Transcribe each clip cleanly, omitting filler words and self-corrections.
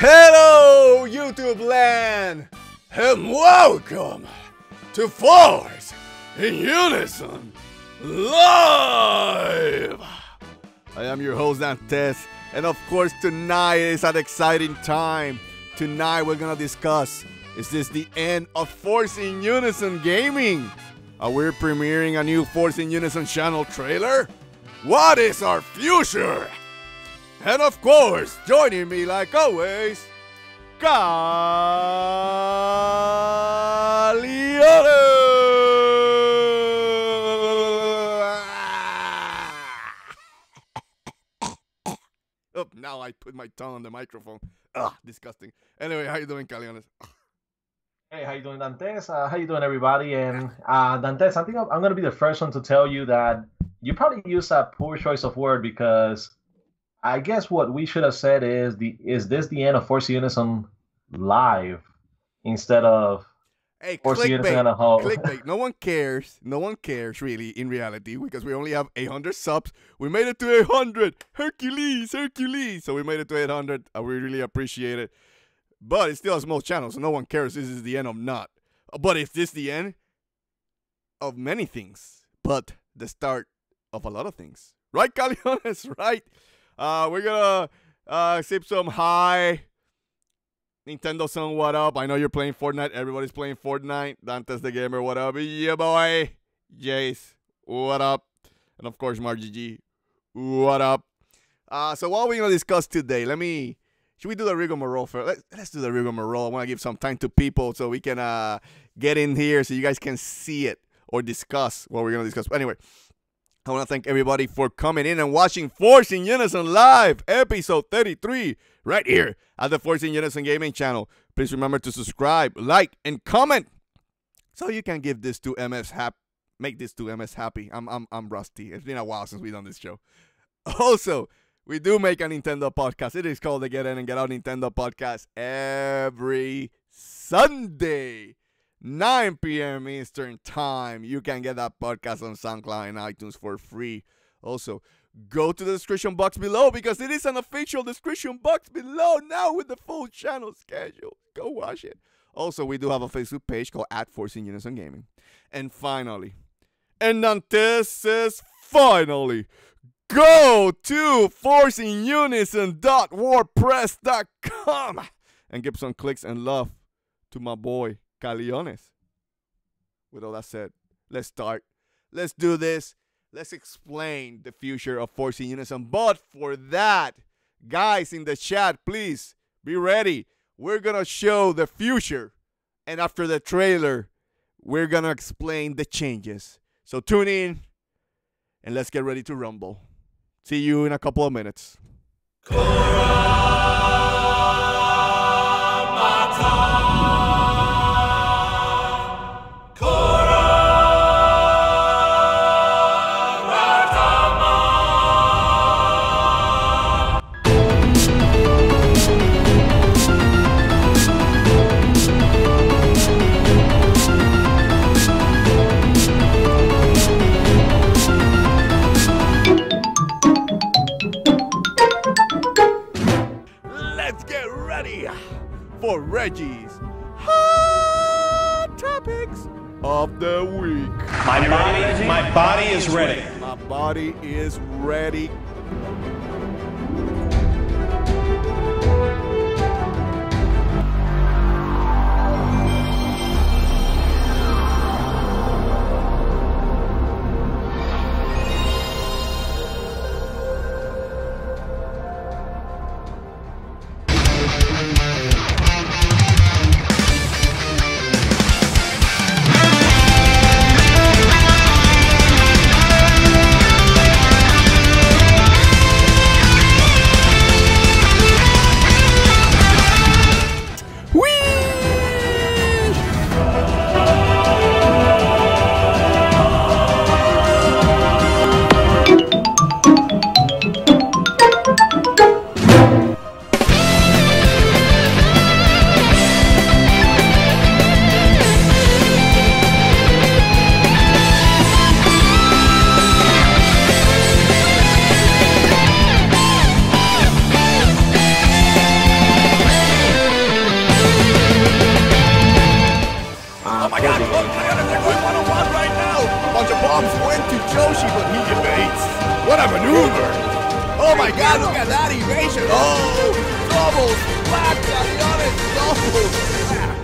Hello, YouTube land, and welcome to Force In Unison Live. I am your host, Dantes, and of course tonight is an exciting time. Tonight we're gonna discuss, is this the end of Force In Unison Gaming? Are we premiering a new Force In Unison channel trailer? What is our future? And of course, joining me like always, Calione! Oh, now I put my tongue on the microphone. Ugh, disgusting. Anyway, how you doing, Calione? Hey, how you doing, Dantes? How you doing, everybody? And Dantes, I think I'm going to be the first one to tell you that you probably use a poor choice of word, because I guess what we should have said is this the end of Force Unison Live instead of Force Unison on a whole? Clickbait. No one cares. No one cares, really, in reality, because we only have 800 subs. We made it to 800. Hercules. So we made it to 800. We really appreciate it. But it's still a small channel, so no one cares. This is the end of not. But is this the end of many things? But the start of a lot of things. Right, Caliones? Right? We're gonna sip some high Nintendo song. What up? I know you're playing Fortnite. Everybody's playing Fortnite. Dantes the Gamer. What up? Yeah, boy. Jace. What up? And of course, Margie G. What up? So what are we gonna discuss today? Should we do the rigmarole first? Let's do the rigmarole. I want to give some time to people so we can get in here so you guys can see it or discuss what we're gonna discuss. Anyway, I want to thank everybody for coming in and watching Force In Unison Live, episode 33, right here at the Force In Unison Gaming channel. Please remember to subscribe, like, and comment so you can give this to MS happy. Make this to MS happy. I'm rusty. It's been a while since we've done this show. Also, we do make a Nintendo podcast. It is called the Get In and Get Out Nintendo Podcast every Sunday. 9 p.m. Eastern Time. You can get that podcast on SoundCloud and iTunes for free. Also, go to the description box below, because it is an official description box below now with the full channel schedule. Go watch it. Also, we do have a Facebook page called @ForceInUnisonGaming. Gaming. And finally, and Dantes says finally, go to forceinunison.wordpress.com and give some clicks and love to my boy Caliones. With all that said, let's start. Let's do this. Let's explain the future of Force In Unison. But for that, guys in the chat, please be ready. We're going to show the future. And after the trailer, we're going to explain the changes. So tune in and let's get ready to rumble. See you in a couple of minutes. For Reggie's hot topics of the week. My body is ready. My body is ready. my God, look, they're going one-on-one right now. A bunch of bombs went to Joshi, but he evades. What a maneuver. Oh my God, look at that evasion. Oh, double splat, Galiones, double splat.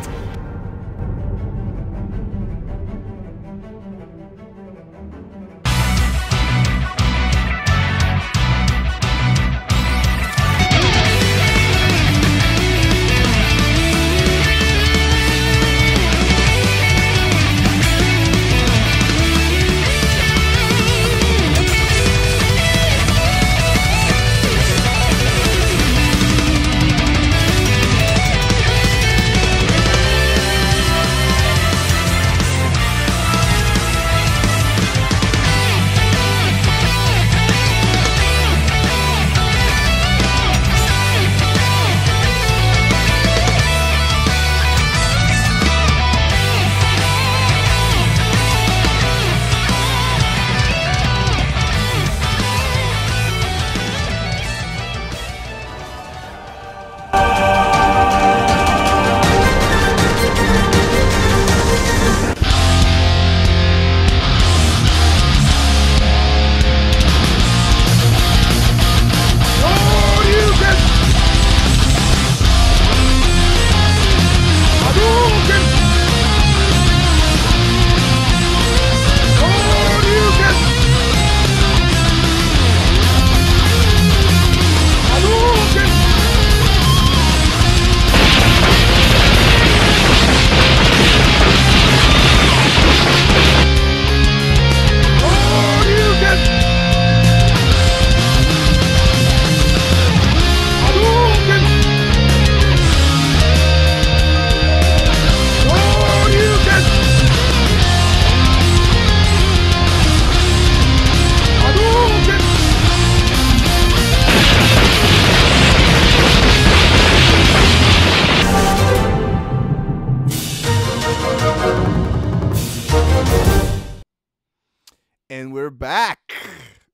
And we're back.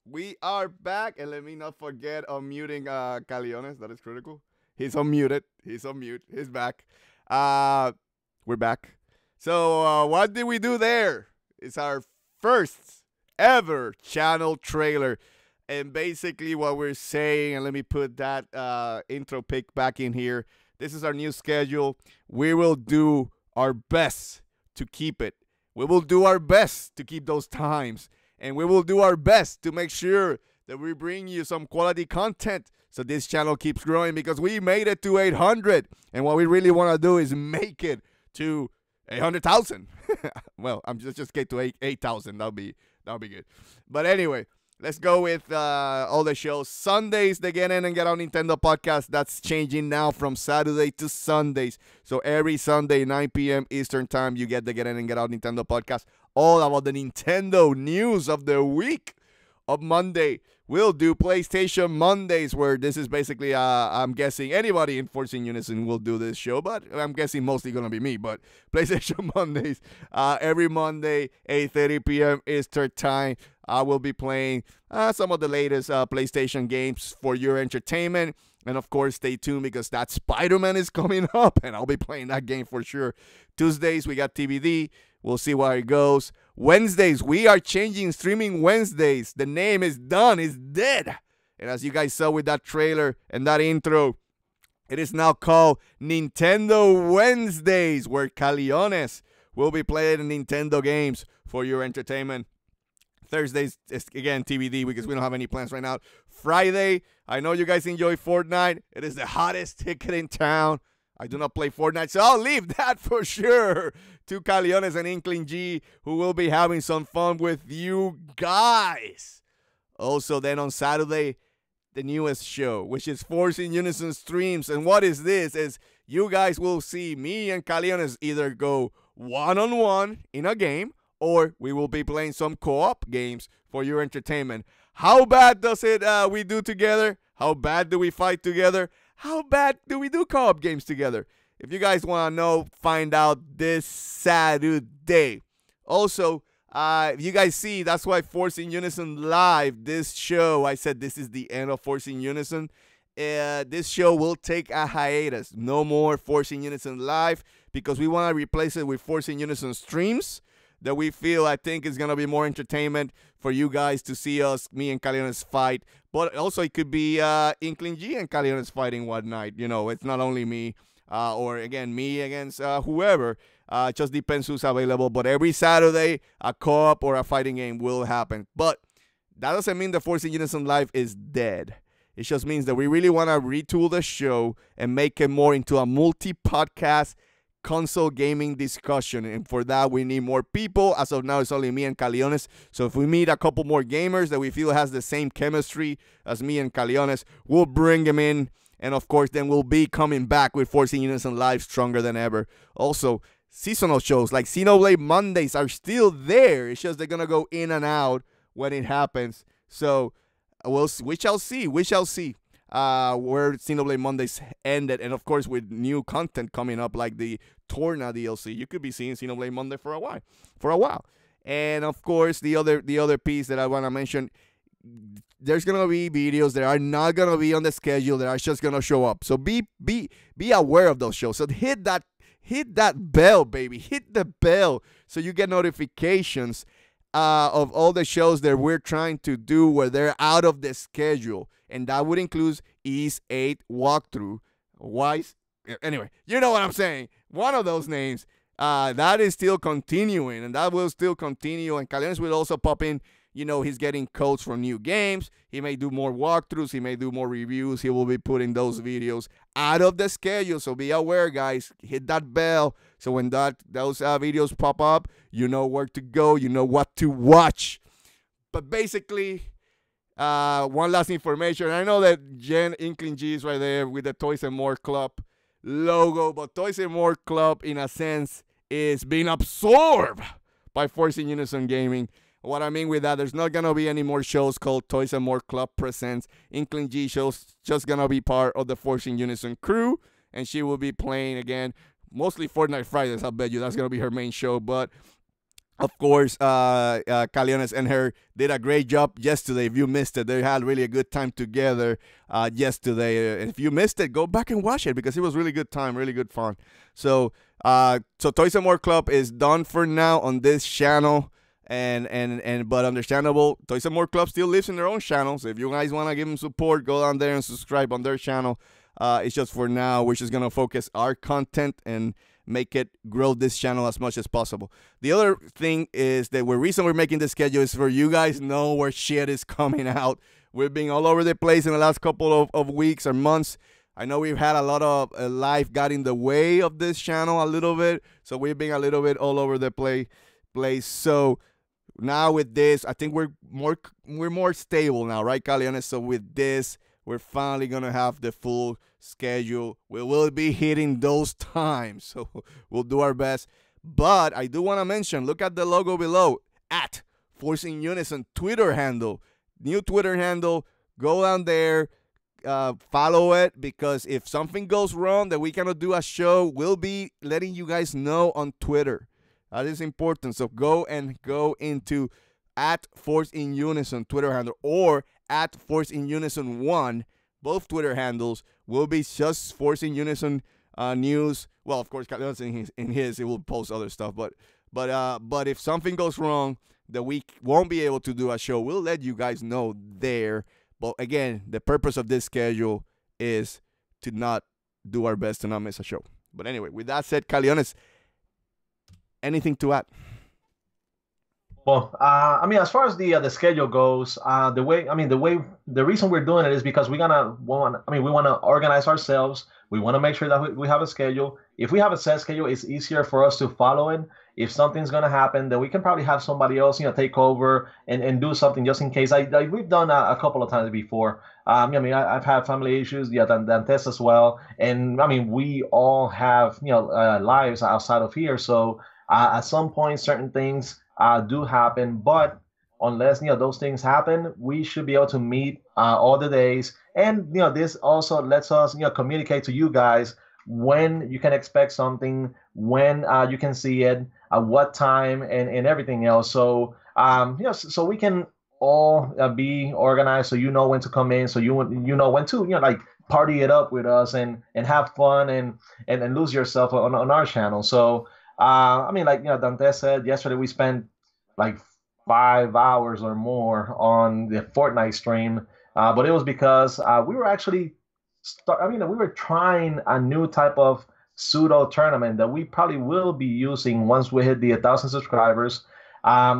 We are back. And let me not forget unmuting Caliones. That is critical. He's unmuted. He's on mute. He's back. We're back. So what did we do there? It's our first ever channel trailer. And basically what we're saying, and let me put that intro pic back in here. This is our new schedule. We will do our best to keep it. We will do our best to keep those times. And we will do our best to make sure that we bring you some quality content so this channel keeps growing, because we made it to 800. And what we really want to do is make it to 100,000. Well, I'm just get to 8,000. That'll be good. But anyway, let's go with all the shows. Sundays, the Get In and Get Out Nintendo podcast. That's changing now from Saturday to Sundays. So every Sunday, 9 p.m. Eastern time, you get the Get In and Get Out Nintendo podcast. All about the Nintendo news of the week. Of Monday, we'll do PlayStation Mondays, where this is basically, I'm guessing anybody in Force In Unison will do this show, but I'm guessing mostly going to be me. But PlayStation Mondays, every Monday, 8:30 p.m. Eastern time. I will be playing some of the latest PlayStation games for your entertainment. And, of course, stay tuned, because that Spider-Man is coming up, and I'll be playing that game for sure. Tuesdays, we got TBD. We'll see where it goes. Wednesdays, we are changing streaming Wednesdays. The name is done. It's dead. And as you guys saw with that trailer and that intro, it is now called Nintendo Wednesdays, where Caliones will be playing Nintendo games for your entertainment. Thursdays, is again, TBD, because we don't have any plans right now. Friday, I know you guys enjoy Fortnite. It is the hottest ticket in town. I do not play Fortnite, so I'll leave that for sure to Caliones and Inkling G, who will be having some fun with you guys. Also, then on Saturday, the newest show, which is Force In Unison Streams. And what is this? Is you guys will see me and Caliones either go one-on-one in a game, or we will be playing some co-op games for your entertainment. How bad does it we do together? How bad do we fight together? How bad do we do co-op games together? If you guys want to know, find out this Saturday. Also, if you guys see, that's why Force In Unison Live, this show, I said this is the end of Force In Unison. This show will take a hiatus. No more Force In Unison Live, because we want to replace it with Force In Unison streams that we feel, I think, is going to be more entertainment for you guys to see us, me and Caliones fight. But also it could be Inkling G and Caliones fighting one night. You know, it's not only me or, again, me against whoever. It just depends who's available. But every Saturday, a co-op or a fighting game will happen. But that doesn't mean the Force In Unison Live is dead. It just means that we really want to retool the show and make it more into a multi-podcast console gaming discussion, and for that we need more people. As of now, it's only me and Caliones, so if we meet a couple more gamers that we feel has the same chemistry as me and Caliones, we'll bring them in, and of course then we'll be coming back with Force In Unison Live stronger than ever. Also, seasonal shows like Xenoblade Mondays are still there. It's just they're gonna go in and out when it happens, so we shall see where Xenoblade Mondays ended, and of course with new content coming up like the Torna DLC, you could be seeing Xenoblade Monday for a while. And of course the other piece that I want to mention, there's gonna be videos that are not gonna be on the schedule that are just gonna show up. So be aware of those shows. So hit that bell, baby. Hit the bell so you get notifications of all the shows that we're trying to do where they're out of the schedule. And that would include East 8 walkthrough. Wise. Anyway, you know what I'm saying. One of those names. That is still continuing, and that will still continue. And Caliones will also pop in. You know, he's getting codes from new games. He may do more walkthroughs. He may do more reviews. He will be putting those videos out of the schedule. So be aware, guys. Hit that bell. So when those videos pop up, you know where to go. You know what to watch. But basically, one last information. I know that Jen Inkling G is right there with the Toys and More Club logo, but Toys and More Club, in a sense, is being absorbed by Force In Unison Gaming. What I mean with that, there's not going to be any more shows called Toys and More Club Presents. Inkling G shows just going to be part of the Force In Unison crew, and she will be playing, again, mostly Fortnite Fridays. I bet you that's going to be her main show, but of course, Caliones and her did a great job yesterday. If you missed it, they had really a good time together yesterday. And if you missed it, go back and watch it because it was really good time, really good fun. So Toys and More Club is done for now on this channel, but understandable. Toys and More Club still lives in their own channel. So if you guys want to give them support, go down there and subscribe on their channel. It's just for now, we're just gonna focus our content and make it grow this channel as much as possible. The other thing is that the reason we're making the schedule is for you guys know where shit is coming out. We've been all over the place in the last couple of weeks or months. I know we've had a lot of life got in the way of this channel a little bit, so we've been a little bit all over the place. So now with this, I think we're more stable now, right, Caliones? So with this, we're finally gonna have the full schedule. We will be hitting those times, so we'll do our best. But I do want to mention, look at the logo below, at Force In Unison Twitter handle, new Twitter handle. Go down there, follow it, because if something goes wrong that we cannot do a show, we'll be letting you guys know on Twitter. That is important. So go into at Force In Unison Twitter handle or at Force In Unison 1. Both Twitter handles will be just Force In Unison news. Well, of course, in his it will post other stuff. But if something goes wrong that we won't be able to do a show, we'll let you guys know there. But again, the purpose of this schedule is to not do our best to not miss a show. But anyway, with that said, Caliones, anything to add? Well, I mean, as far as the schedule goes, the reason we're doing it is because we want to organize ourselves. We want to make sure that we have a schedule. If we have a set schedule, it's easier for us to follow it. If something's going to happen, then we can probably have somebody else, take over and do something just in case. We've done a couple of times before. I've had family issues, Dantes as well. And I mean, we all have, lives outside of here. So at some point, certain things do happen, but unless those things happen, we should be able to meet all the days. And this also lets us communicate to you guys when you can expect something, when you can see it, at what time, and everything else. So so we can all be organized, so you know when to come in, so you know when to party it up with us and have fun and lose yourself on our channel. So I mean, like Dante said, yesterday we spent like 5 hours or more on the Fortnite stream, but it was because we were actually we were trying a new type of pseudo tournament that we probably will be using once we hit the 1,000 subscribers.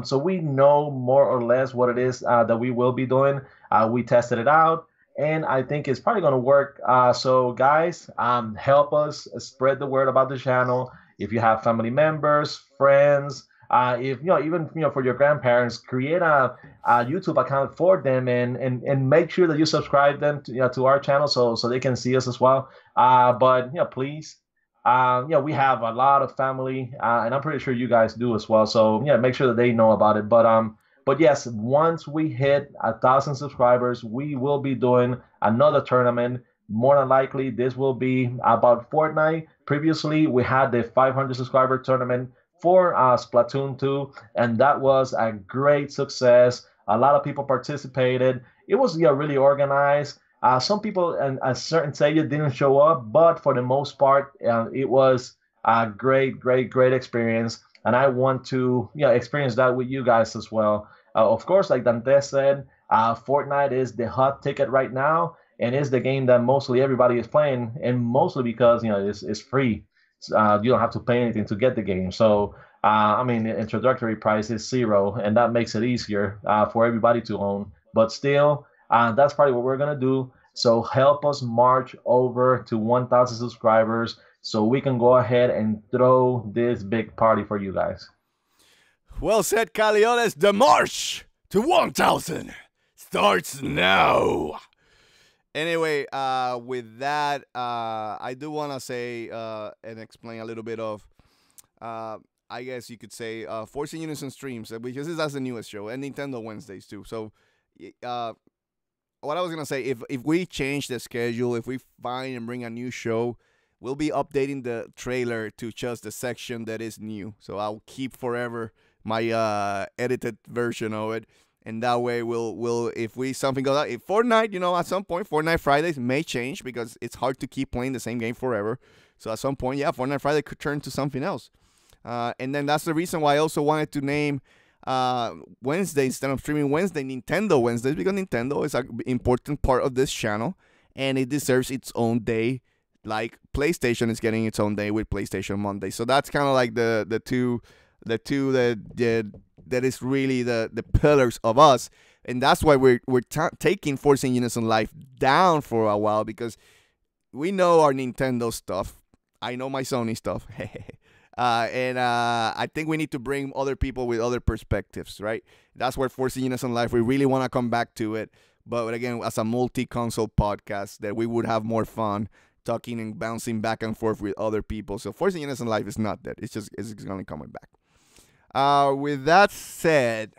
So we know more or less what it is that we will be doing. We tested it out, and I think it's probably going to work. So guys, help us spread the word about the channel. If you have family members, friends, if even for your grandparents, create a YouTube account for them and make sure that you subscribe them to our channel so they can see us as well. But please, we have a lot of family, and I'm pretty sure you guys do as well. So make sure that they know about it. But yes, once we hit 1,000 subscribers, we will be doing another tournament. More than likely, this will be about Fortnite. Previously, we had the 500 subscriber tournament for Splatoon 2, and that was a great success. A lot of people participated. It was really organized. Some people in a certain area didn't show up, but for the most part, it was a great experience. And I want to experience that with you guys as well. Of course, like Dante said, Fortnite is the hot ticket right now, and it's the game that mostly everybody is playing, and mostly because it's free. You don't have to pay anything to get the game. So I mean, the introductory price is $0, and that makes it easier for everybody to own. But still, that's probably what we're gonna do. So help us march over to 1,000 subscribers so we can go ahead and throw this big party for you guys. Well said, Caliones. The march to 1,000 starts now. Anyway, with that, I do want to say and explain a little bit of, I guess you could say, Force In Unison streams, because that's the newest show, and Nintendo Wednesdays too. So, what I was going to say, if we change the schedule, if we find and bring a new show, we'll be updating the trailer to just the section that is new. So I'll keep forever my edited version of it. And that way, we'll if something goes out, if Fortnite, at some point, Fortnite Fridays may change because it's hard to keep playing the same game forever. So at some point, Fortnite Friday could turn to something else. And then that's the reason why I also wanted to name Wednesday, instead of streaming Wednesday, Nintendo Wednesdays, because Nintendo is an important part of this channel, and it deserves its own day, like PlayStation is getting its own day with PlayStation Monday. So that's kind of like the two that is really the pillars of us, and that's why we're taking Force In Unison Live down for a while, because we know our Nintendo stuff. I know my Sony stuff. And I think we need to bring other people with other perspectives, right? That's where Force In Unison Live, we really want to come back to it. But again, as a multi-console podcast, that we would have more fun talking and bouncing back and forth with other people. So Force In Unison Live is not dead. It's only coming back. With that said,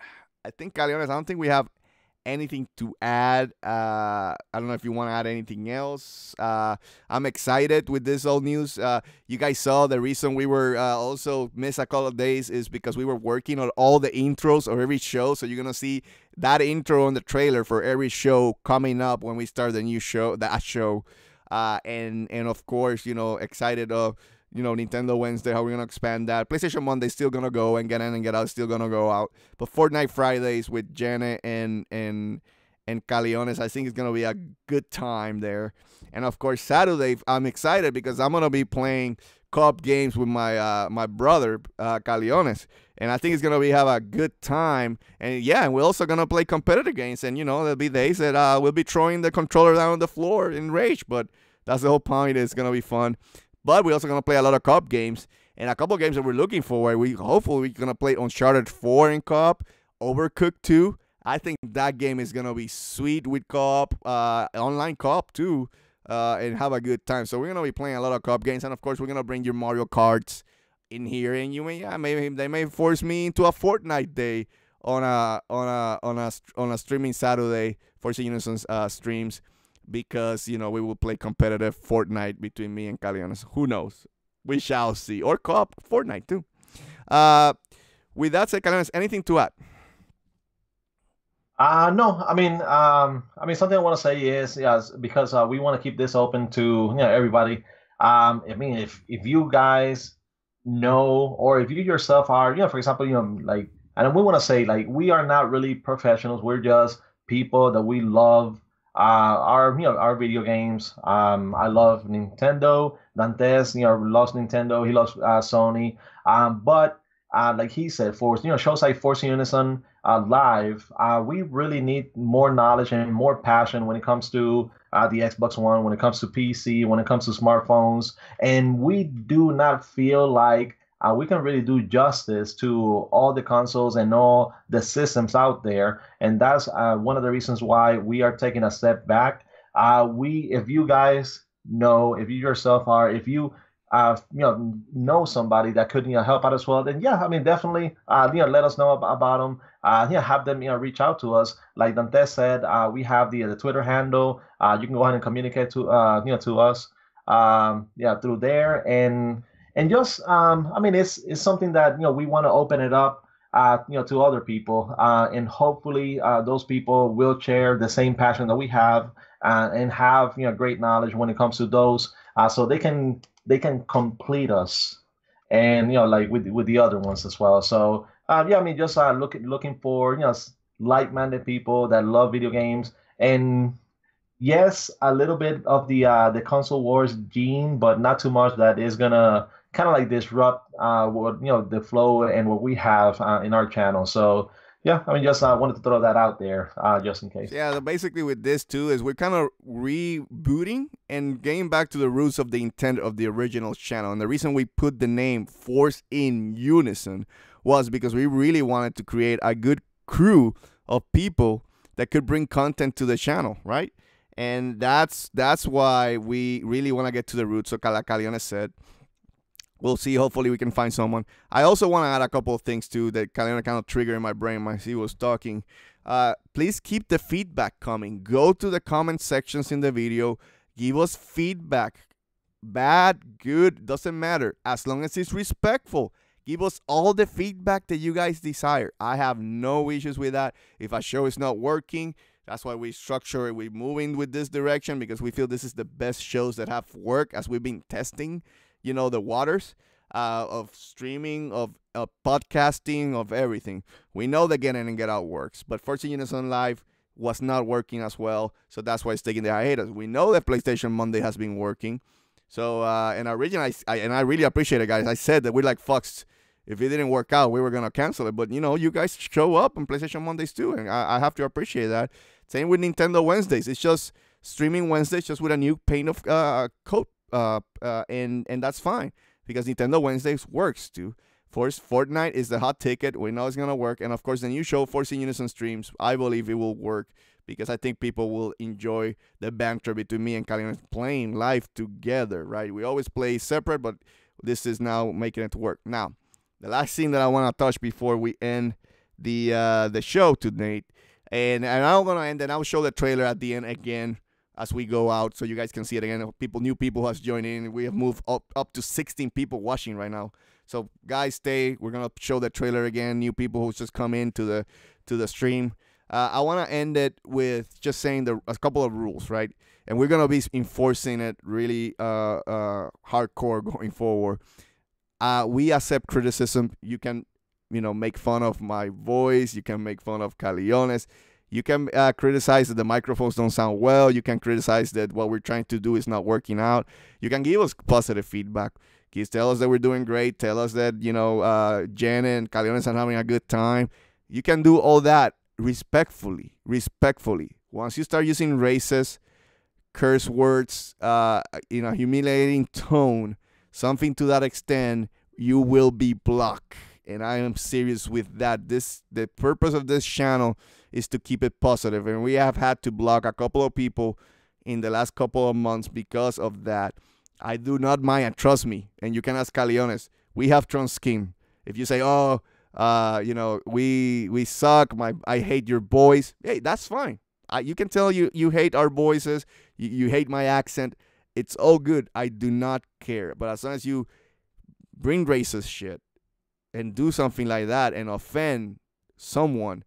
I think, Caliones, I don't think we have anything to add. I don't know if you want to add anything else. I'm excited with this old news. You guys saw the reason we were also missed a couple of days is because we were working on all the intros of every show. So you're going to see that intro on the trailer for every show coming up when we start the new show, and of course, excited of, Nintendo Wednesday, how we're going to expand that. PlayStation Monday is still going to go, and Get In and Get Out is still going to go out. But Fortnite Fridays with Janet and Caliones, I think it's going to be a good time there. And, of course, Saturday, I'm excited because I'm going to be playing co-op games with my brother, Caliones. And I think it's going to have a good time. And, and we're also going to play competitive games. And, there'll be days that we'll be throwing the controller down on the floor in rage. But that's the whole point. It's going to be fun. But we're also going to play a lot of co-op games. And a couple of games that we're looking for, hopefully we're going to play Uncharted 4 in co-op, Overcooked 2. I think that game is going to be sweet with co-op, online co-op too, and have a good time. So we're going to be playing a lot of co-op games. And, of course, we're going to bring your Mario Karts in here. And maybe they may force me into a Fortnite day on a streaming Saturday for Unison's streams. Because, we will play competitive Fortnite between me and Caliones. Who knows? We shall see. Or co-op Fortnite, too. With that said, Caliones, anything to add? No, I mean, something I want to say is, yes, because we want to keep this open to everybody. I mean, if you guys know, or if you yourself are, for example, like, and we want to say, like, we are not really professionals. We're just people that we love our video games. I love Nintendo. Dantes, loves Nintendo. He loves Sony. But like he said, for shows like Force In Unison live, we really need more knowledge and more passion when it comes to the Xbox One, when it comes to PC, when it comes to smartphones, and we do not feel like we can really do justice to all the consoles and all the systems out there, and that's one of the reasons why we are taking a step back. If you guys know, if you yourself are, if you know somebody that could help out as well, then yeah, I mean definitely let us know about them. Have them reach out to us. Like Dante said, we have the Twitter handle. You can go ahead and communicate to us through there, and just I mean it's something that we want to open it up to other people, and hopefully those people will share the same passion that we have, and have great knowledge when it comes to those, so they can complete us, and like with the other ones as well. So yeah, I mean just looking for like-minded people that love video games, and yes, a little bit of the console wars gene, but not too much that is gonna kind of like disrupt what the flow and what we have in our channel. So yeah, I mean just wanted to throw that out there just in case. Yeah, basically with this too is we're kind of rebooting and getting back to the roots of the intent of the original channel. And the reason we put the name Force In Unison was because we really wanted to create a good crew of people that could bring content to the channel, right? And that's why we really want to get to the roots. So like Calione said, we'll see. Hopefully we can find someone. I also want to add a couple of things too that Calione kind of triggered in my brain as he was talking. Please keep the feedback coming. Go to the comment sections in the video. Give us feedback. Bad, good, doesn't matter. As long as it's respectful. Give us all the feedback that you guys desire. I have no issues with that. If a show is not working, that's why we structure it. We're moving with this direction because we feel this is the best shows that have worked as we've been testing, the waters of streaming, of podcasting, of everything. We know that Get In and Get Out works, but Force In Unison Live was not working as well, so that's why it's taking the hiatus. We know that PlayStation Monday has been working. So, and originally, I really appreciate it, guys. I said that we're like fucks. If it didn't work out, we were going to cancel it. But, you guys show up on PlayStation Mondays too. And I have to appreciate that. Same with Nintendo Wednesdays. It's just streaming Wednesdays just with a new paint of coat. And that's fine. Because Nintendo Wednesdays works too. Fortnite is the hot ticket. We know it's going to work. And, of course, the new show, Force In Unison streams, I believe it will work. Because I think people will enjoy the banter between me and Calione playing live together, right? We always play separate, but this is now making it work. Now, the last thing that I want to touch before we end the show tonight, and I'm going to end, and I'll show the trailer at the end again as we go out so you guys can see it again. New people has joined in. We have moved up to 16 people watching right now. So, guys, stay. We're going to show the trailer again. New people who just come in to the stream. I want to end it with just saying a couple of rules, right? And we're going to be enforcing it really hardcore going forward. We accept criticism. You can, make fun of my voice. You can make fun of Caliones. You can criticize that the microphones don't sound well. You can criticize that what we're trying to do is not working out. You can give us positive feedback. Just tell us that we're doing great. Tell us that, Jen and Caliones are having a good time. You can do all that respectfully. Once you start using racist, curse words, humiliating tone, something to that extent, you will be blocked. And I am serious with that. The purpose of this channel is to keep it positive. And we have had to block a couple of people in the last couple of months because of that. I do not mind, and trust me, and you can ask Caliones, we have strong skin. If you say, we suck, I hate your voice, hey, that's fine. You can tell you hate our voices, you hate my accent. It's all good. I do not care. But as long as you bring racist shit and do something like that and offend someone,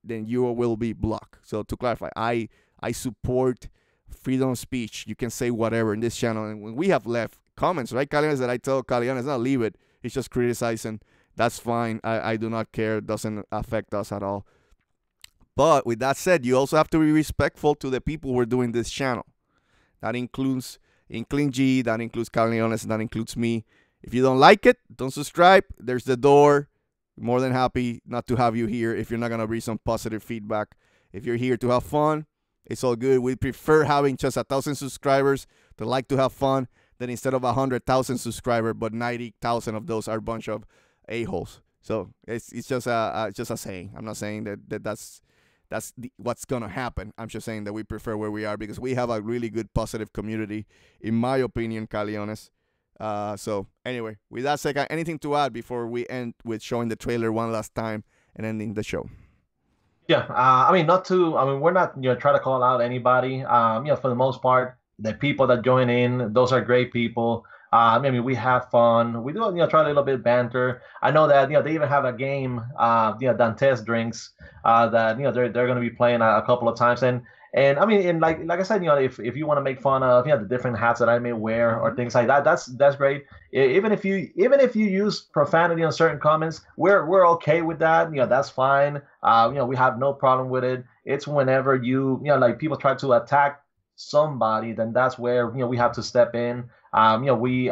then you will be blocked. So to clarify, I support freedom of speech. You can say whatever in this channel. And when we have left comments, right, Caliones, that I tell Caliones, not leave it. He's just criticizing. That's fine. I do not care. It doesn't affect us at all. But with that said, you also have to be respectful to the people who are doing this channel. That includes Inkling G, that includes Caliones, and that includes me. If you don't like it, don't subscribe. There's the door. More than happy not to have you here if you're not going to read some positive feedback. If you're here to have fun, it's all good. We prefer having just 1,000 subscribers that like to have fun than instead of 100,000 subscribers, but 90,000 of those are a bunch of a-holes. So it's just a saying. I'm not saying that's what's going to happen. I'm just saying that we prefer where we are because we have a really good positive community, in my opinion, Caliones. So anyway, with that said, anything to add before we end with showing the trailer one last time and ending the show? Yeah, we're not trying to call out anybody. For the most part, the people that join in, those are great people. We have fun. We do, try a little bit banter. I know that, they even have a game, Dantes drinks, that, they're going to be playing a couple of times. And like I said, if you want to make fun of, the different hats that I may wear or things like that, that's great. Even if you use profanity on certain comments, we're okay with that. That's fine. We have no problem with it. It's whenever like people try to attack somebody, then that's where, we have to step in. We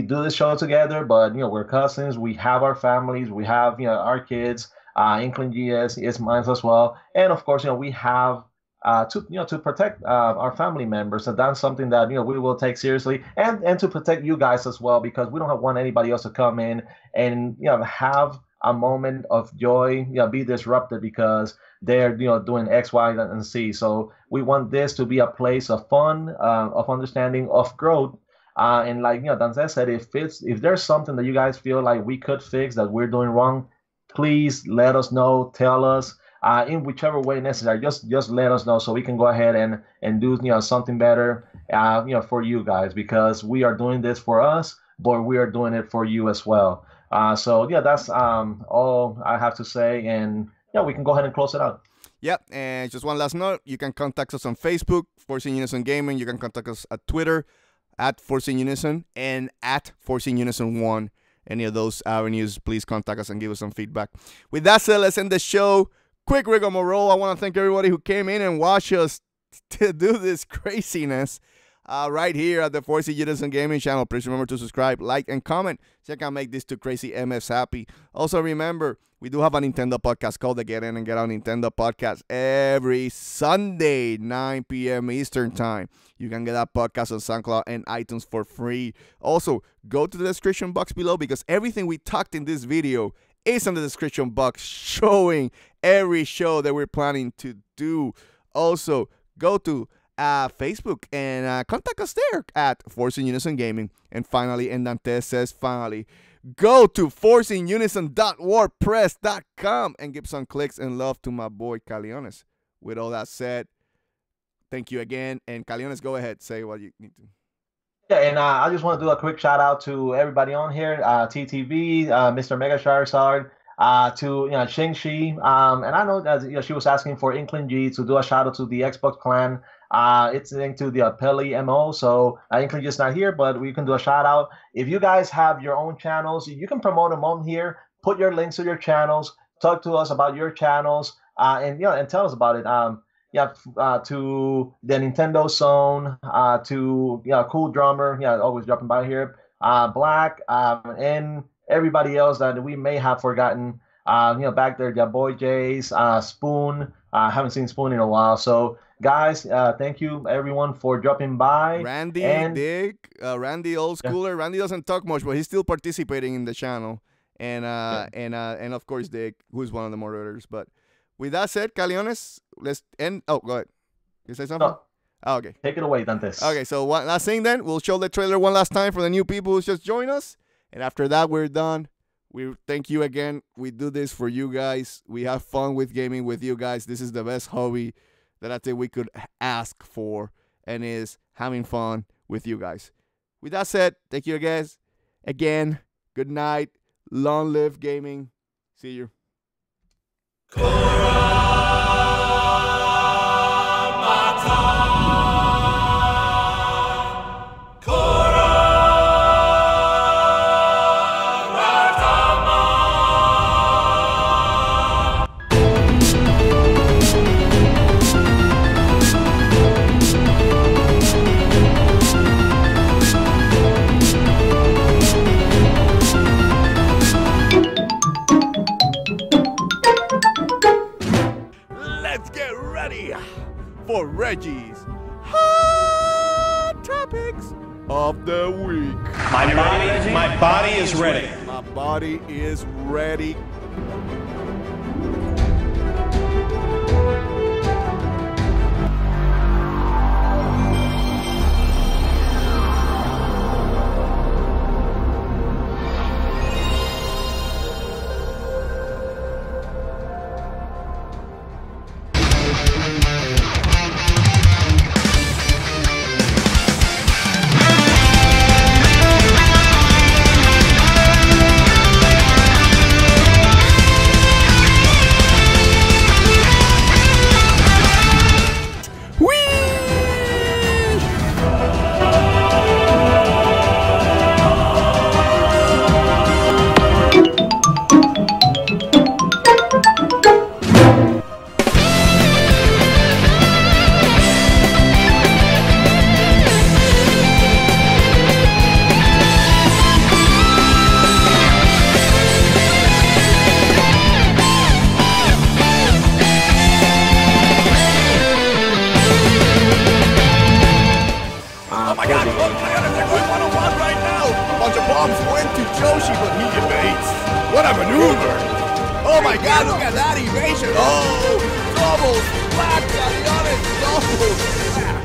do this show together, but, we're cousins. We have our families. We have, our kids. Inkling GS is mine as well. And of course, we have to protect our family members. And that's something that, we will take seriously and to protect you guys as well, because we don't want anybody else to come in and, have a moment of joy, be disrupted because they're, doing X, Y, and Z. So we want this to be a place of fun, of understanding, of growth. And like, Danze said, if there's something that you guys feel like we could fix that we're doing wrong, please let us know, tell us, in whichever way necessary. Just let us know so we can go ahead and do, something better, for you guys, because we are doing this for us, but we are doing it for you as well. So that's all I have to say, and we can go ahead and close it out. Yep, and just one last note, you can contact us on Facebook, Force In Unison Gaming. You can contact us at Twitter, at Force In Unison, and at Force In Unison 1. Any of those avenues, please contact us and give us some feedback. With that said, let's end the show. Quick rigmarole. I want to thank everybody who came in and watched us to do this craziness right here at the Force In Unison Gaming channel. Please remember to subscribe, like, and comment so I can make these two crazy MFs happy. Also, remember, we do have a Nintendo podcast called the Get In and Get Out Nintendo podcast every Sunday, 9 p.m. Eastern Time. You can get that podcast on SoundCloud and iTunes for free. Also, go to the description box below because everything we talked in this video is in the description box showing every show that we're planning to do. Also, go to Facebook and contact us there at Force In Unison Gaming. And finally, and Dantes says finally, go to forceinunison.wordpress.com and give some clicks and love to my boy Caliones. With all that said, thank you again. And Caliones, go ahead. Say what you need to. Yeah, and I just want to do a quick shout out to everybody on here, TTV, Mr. Mega Charizard, to Xing Shi, and I know that she was asking for Inkling G to do a shout out to the Xbox clan. It's linked to the Peli MO, so Inkling G is not here, but we can do a shout out. If you guys have your own channels, you can promote them on here. Put your links to your channels. Talk to us about your channels, and tell us about it. To the Nintendo Zone, to Cool Drummer, always dropping by here, Black, and everybody else that we may have forgotten, back there, boy Jays, Spoon. I haven't seen Spoon in a while. So guys, thank you everyone for dropping by. Randy, Dick, Randy old schooler. Randy doesn't talk much, but he's still participating in the channel. And of course Dick, who's one of the moderators. But with that said, Caliones, let's end. Oh, go ahead. You say something? No. Oh, okay. Take it away, Dantes. Okay, so one last thing then. We'll show the trailer one last time for the new people who just joined us. And after that, we're done. We thank you again. We do this for you guys. We have fun with gaming with you guys. This is the best hobby that I think we could ask for, and is having fun with you guys. With that said, thank you guys again. Good night. Long live gaming. See you. Let's get ready for Reggie's Hot Topics of the Week. My body is ready. My body is ready. What a maneuver! Oh my God, look at that evasion! Oh, double splash, to be honest, double splash!